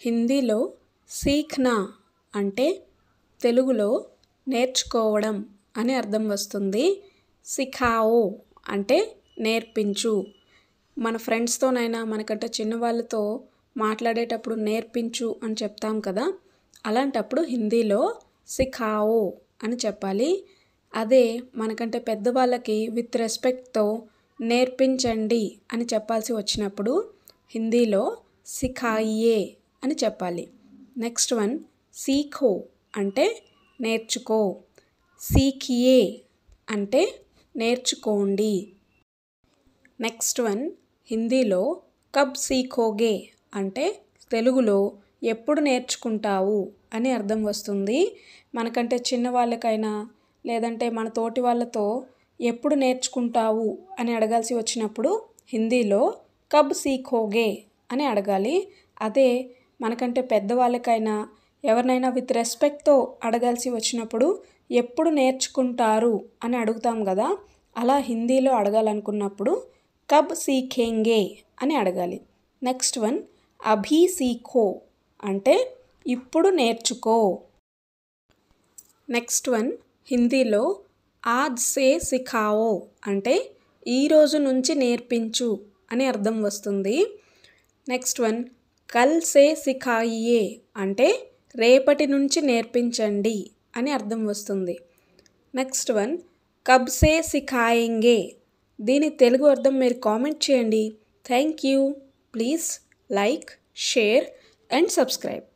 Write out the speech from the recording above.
హిందీలో సీఖ్నా అంటే తెలుగులో నేర్చుకోవడం అని అర్థం వస్తుంది. సిఖాओ అంటే నేర్పించు. మన ఫ్రెండ్స్తోనైనా మనకంటే చిన్నవాళ్ళతో మాట్లాడేటప్పుడు నేర్పించు అని చెప్తాం కదా, అలాంటప్పుడు హిందీలో సిఖాओ అని చెప్పాలి. అదే మనకంటే పెద్దవాళ్ళకి విత్ రెస్పెక్ట్తో నేర్పించండి అని చెప్పాల్సి వచ్చినప్పుడు హిందీలో సిఖాయియే అని చెప్పాలి. నెక్స్ట్ వన్ సీఖో అంటే నేర్చుకో. సీఖియే అంటే నేర్చుకోండి. నెక్స్ట్ వన్ హిందీలో కబ్ సీఖోగే అంటే తెలుగులో ఎప్పుడు నేర్చుకుంటావు అని అర్థం వస్తుంది. మనకంటే చిన్నవాళ్ళకైనా లేదంటే మన తోటి వాళ్ళతో ఎప్పుడు నేర్చుకుంటావు అని అడగాల్సి వచ్చినప్పుడు హిందీలో కబ్ సీఖోగే అని అడగాలి. అదే మనకంటే పెద్దవాళ్ళకైనా ఎవరినైనా విత్ రెస్పెక్ట్తో అడగాల్సి వచ్చినప్పుడు ఎప్పుడు నేర్చుకుంటారు అని అడుగుతాం కదా, అలా హిందీలో అడగాలనుకున్నప్పుడు కబ్ సీఖేంగే అని అడగాలి. నెక్స్ట్ వన్ అభీ సీఖో అంటే ఇప్పుడు నేర్చుకో. నెక్స్ట్ వన్ హిందీలో ఆజ్ సే సిఖాओ అంటే ఈరోజు నుంచి నేర్పించు అని అర్థం వస్తుంది. నెక్స్ట్ వన్ కల్ సే సిఖాయియే అంటే రేపటి నుంచి నేర్పించండి అని అర్థం వస్తుంది. నెక్స్ట్ వన్ కబ్ సే సిఖాయేంగే. దీని తెలుగు అర్థం మీరు కామెంట్ చేయండి. Thank you. Please like, share and subscribe.